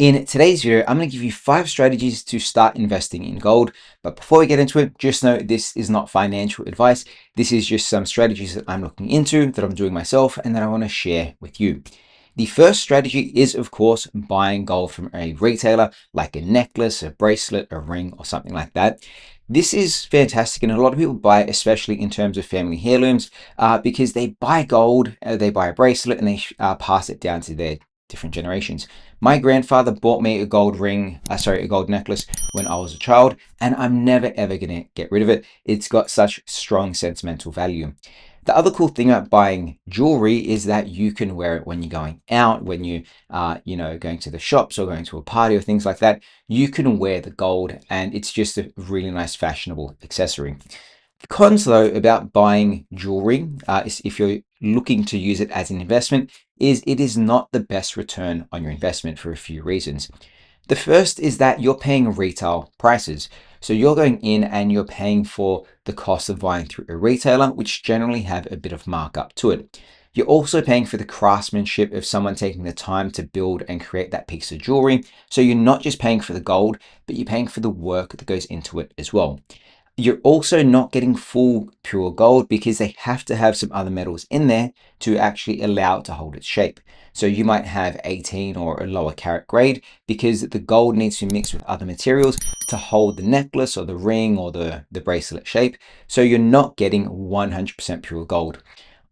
In today's video, I'm going to give you 5 strategies to start investing in gold. But before we get into it, just know this is not financial advice. This is just some strategies that I'm looking into, that I'm doing myself, and that I want to share with you. The first strategy is, of course, buying gold from a retailer, like a necklace, a bracelet, a ring, or something like that. This is fantastic, and a lot of people buy it, especially in terms of family heirlooms, because they buy gold, they buy a bracelet, and they pass it down to their different generations. My grandfather bought me a gold ring, a gold necklace when I was a child, and I'm never ever gonna get rid of it. It's got such strong sentimental value. The other cool thing about buying jewelry is that you can wear it when you're going out, when you are, going to the shops or going to a party or things like that. You can wear the gold, and it's just a really nice, fashionable accessory. The cons, though, about buying jewelry, is if you're looking to use it as an investment, is it is not the best return on your investment for a few reasons. The first is that you're paying retail prices. So you're going in and you're paying for the cost of buying through a retailer, which generally have a bit of markup to it. You're also paying for the craftsmanship of someone taking the time to build and create that piece of jewelry. So you're not just paying for the gold, but you're paying for the work that goes into it as well. You're also not getting full pure gold because they have to have some other metals in there to actually allow it to hold its shape. So you might have 18 or a lower carat grade because the gold needs to mix with other materials to hold the necklace or the ring or the bracelet shape. So you're not getting 100% pure gold.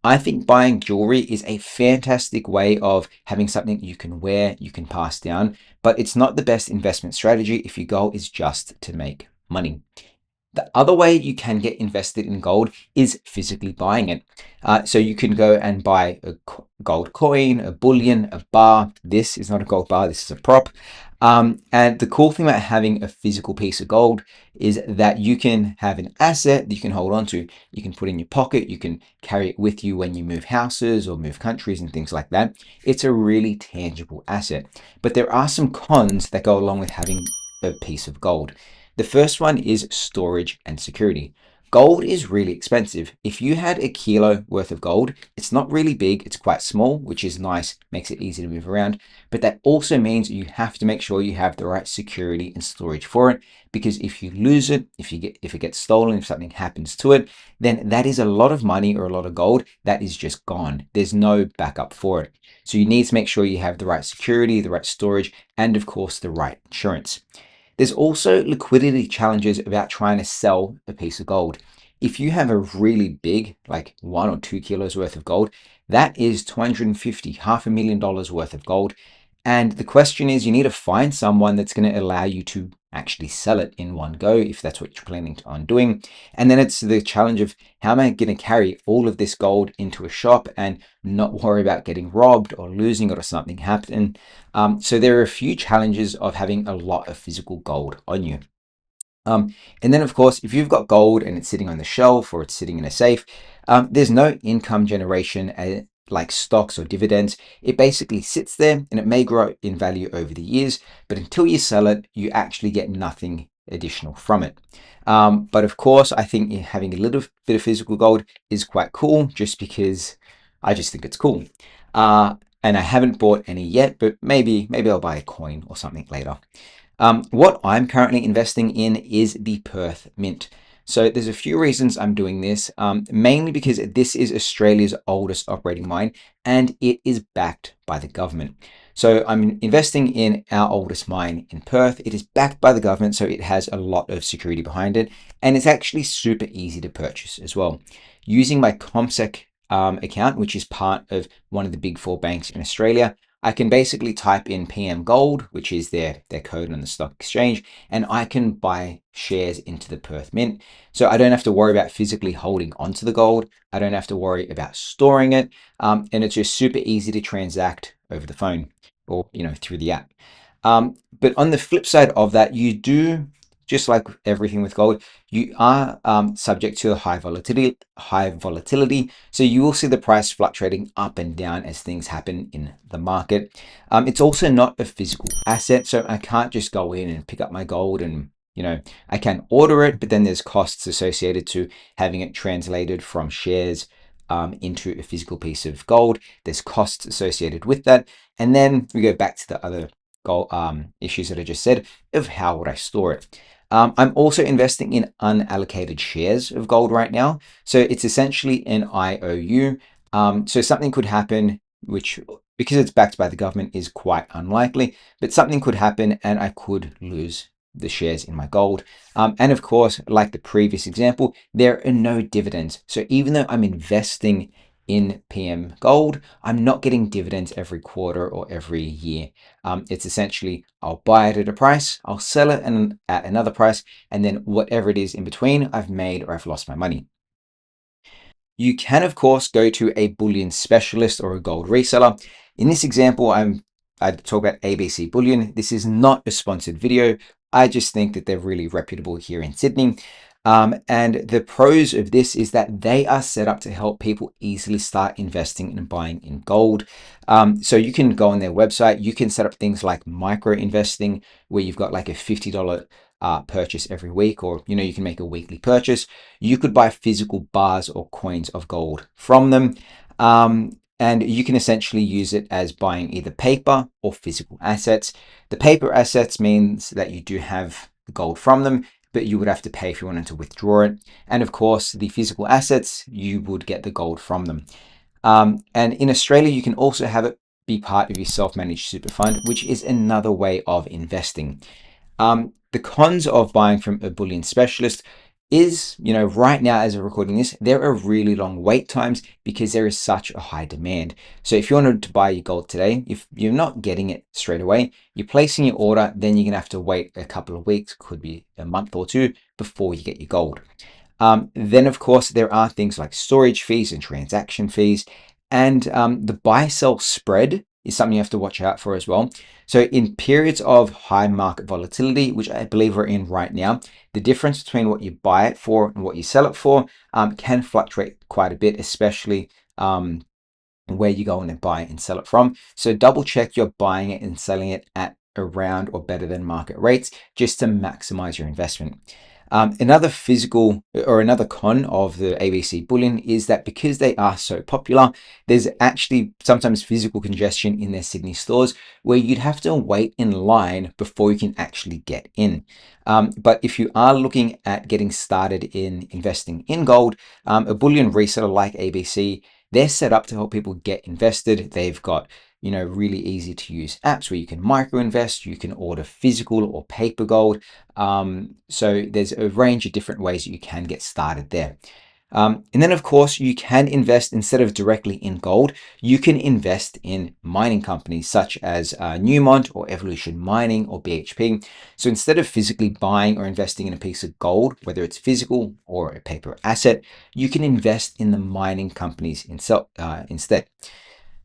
I think buying jewelry is a fantastic way of having something you can wear, you can pass down, but it's not the best investment strategy if your goal is just to make money. The other way you can get invested in gold is physically buying it. So you can go and buy a gold coin, a bullion, a bar. This is not a gold bar, this is a prop. And the cool thing about having a physical piece of gold is that you can have an asset that you can hold on to. You can put in your pocket, you can carry it with you when you move houses or move countries and things like that. It's a really tangible asset. But there are some cons that go along with having a piece of gold. The first one is storage and security. Gold is really expensive. If you had a kilo worth of gold, it's not really big, it's quite small, which is nice, makes it easy to move around. But that also means you have to make sure you have the right security and storage for it, because if you lose it, if it gets stolen, if something happens to it, then that is a lot of money or a lot of gold that is just gone. There's no backup for it. So you need to make sure you have the right security, the right storage, and of course the right insurance. There's also liquidity challenges about trying to sell a piece of gold. If you have a really big, like 1 or 2 kilos worth of gold, that is 250, $500,000 worth of gold. And the question is, you need to find someone that's going to allow you to actually sell it in one go, if that's what you're planning on doing. And then it's the challenge of how am I going to carry all of this gold into a shop and not worry about getting robbed or losing it or something happening. So there are a few challenges of having a lot of physical gold on you. And then, of course, if you've got gold and it's sitting on the shelf or it's sitting in a safe, there's no income generation like stocks or dividends. It basically sits there and it may grow in value over the years, but until you sell it, you actually get nothing additional from it. But of course, I think having a little bit of physical gold is quite cool just because I just think it's cool. And I haven't bought any yet, but maybe I'll buy a coin or something later. What I'm currently investing in is the Perth Mint. So there's a few reasons I'm doing this, mainly because this is Australia's oldest operating mine and it is backed by the government. So I'm investing in our oldest mine in Perth. It is backed by the government, so it has a lot of security behind it, and it's actually super easy to purchase as well. Using my ComSec account, which is part of one of the big four banks in Australia, I can basically type in PM Gold, which is their code on the stock exchange, and I can buy shares into the Perth Mint. So I don't have to worry about physically holding onto the gold. I don't have to worry about storing it. And it's just super easy to transact over the phone or, through the app. But on the flip side of that, you do, just like everything with gold, you are subject to a high volatility. So you will see the price fluctuating up and down as things happen in the market. It's also not a physical asset, so I can't just go in and pick up my gold and I can order it, but then there's costs associated to having it translated from shares into a physical piece of gold. There's costs associated with that. And then we go back to the other goal issues that I just said of how would I store it. I'm also investing in unallocated shares of gold right now. So it's essentially an IOU. So something could happen, which because it's backed by the government is quite unlikely, but something could happen and I could lose the shares in my gold. And of course, like the previous example, there are no dividends. So even though I'm investing in PM gold, I'm not getting dividends every quarter or every year. It's essentially I'll buy it at a price, I'll sell it at another price, and then whatever it is in between, I've made or I've lost my money. You can, of course, go to a bullion specialist or a gold reseller. In this example, I talk about ABC Bullion. This is not a sponsored video. I just think that they're really reputable here in Sydney. And the pros of this is that they are set up to help people easily start investing and buying in gold. So you can go on their website. You can set up things like micro investing, where you've got like a $50 purchase every week, or you can make a weekly purchase. You could buy physical bars or coins of gold from them. And you can essentially use it as buying either paper or physical assets. The paper assets means that you do have the gold from them, but you would have to pay if you wanted to withdraw it. And of course, the physical assets, you would get the gold from them. And in Australia, you can also have it be part of your self-managed super fund, which is another way of investing. The cons of buying from a bullion specialist is, right now as we're recording this, there are really long wait times because there is such a high demand. So if you wanted to buy your gold today, if you're not getting it straight away, you're placing your order, then you're going to have to wait a couple of weeks, could be a month or two before you get your gold. Then, of course, there are things like storage fees and transaction fees, and the buy-sell spread is something you have to watch out for as well. So in periods of high market volatility, which I believe we're in right now, the difference between what you buy it for and what you sell it for can fluctuate quite a bit, especially where you go in and buy it and sell it from. So double check you're buying it and selling it at around or better than market rates, just to maximize your investment. Another con of the ABC bullion is that because they are so popular, there's actually sometimes physical congestion in their Sydney stores where you'd have to wait in line before you can actually get in. But if you are looking at getting started in investing in gold, a bullion reseller like ABC, they're set up to help people get invested. They've got really easy to use apps where you can micro invest, you can order physical or paper gold. So there's a range of different ways that you can get started there. And then, of course, you can invest instead of directly in gold, you can invest in mining companies such as Newmont or Evolution Mining or BHP. So instead of physically buying or investing in a piece of gold, whether it's physical or a paper asset, you can invest in the mining companies instead.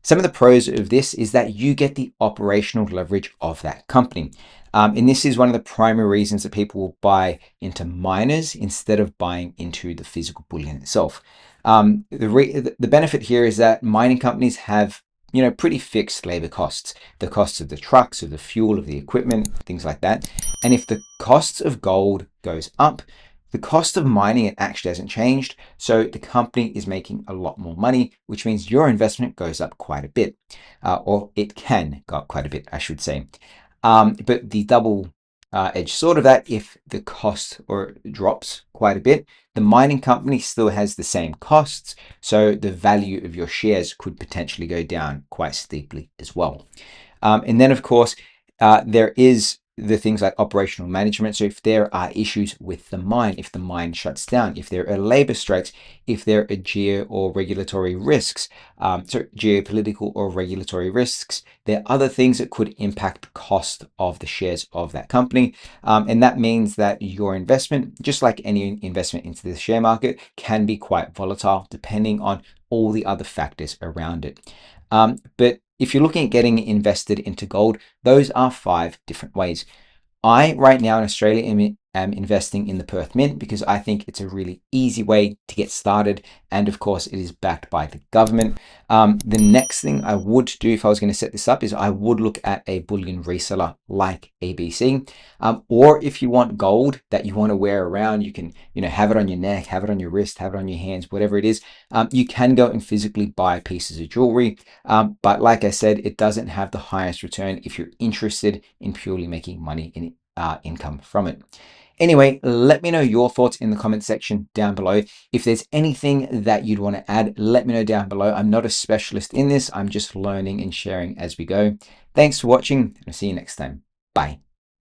Some of the pros of this is that you get the operational leverage of that company. And this is one of the primary reasons that people will buy into miners instead of buying into the physical bullion itself. The benefit here is that mining companies have pretty fixed labor costs, the costs of the trucks, of the fuel, of the equipment, things like that. And if the costs of gold goes up, the cost of mining it actually hasn't changed, so the company is making a lot more money, which means your investment goes up quite a bit, or it can go up quite a bit, I should say. But the double-edged sword of that, if the cost drops quite a bit, the mining company still has the same costs, so the value of your shares could potentially go down quite steeply as well. And then, of course, there is the things like operational management. So if there are issues with the mine, if the mine shuts down, if there are labor strikes, if there are geo or regulatory risks, geopolitical or regulatory risks, there are other things that could impact the cost of the shares of that company. And that means that your investment, just like any investment into the share market, can be quite volatile depending on all the other factors around it. But if you're looking at getting invested into gold, those are 5 different ways. I, right now in Australia, am investing in the Perth Mint because I think it's a really easy way to get started. And of course, it is backed by the government. The next thing I would do if I was going to set this up is I would look at a bullion reseller like ABC. Or if you want gold that you want to wear around, you can, have it on your neck, have it on your wrist, have it on your hands, whatever it is. You can go and physically buy pieces of jewelry. But like I said, it doesn't have the highest return if you're interested in purely making money in income from it. Anyway, let me know your thoughts in the comment section down below. If there's anything that you'd want to add, let me know down below. I'm not a specialist in this. I'm just learning and sharing as we go. Thanks for watching, and I'll see you next time. Bye.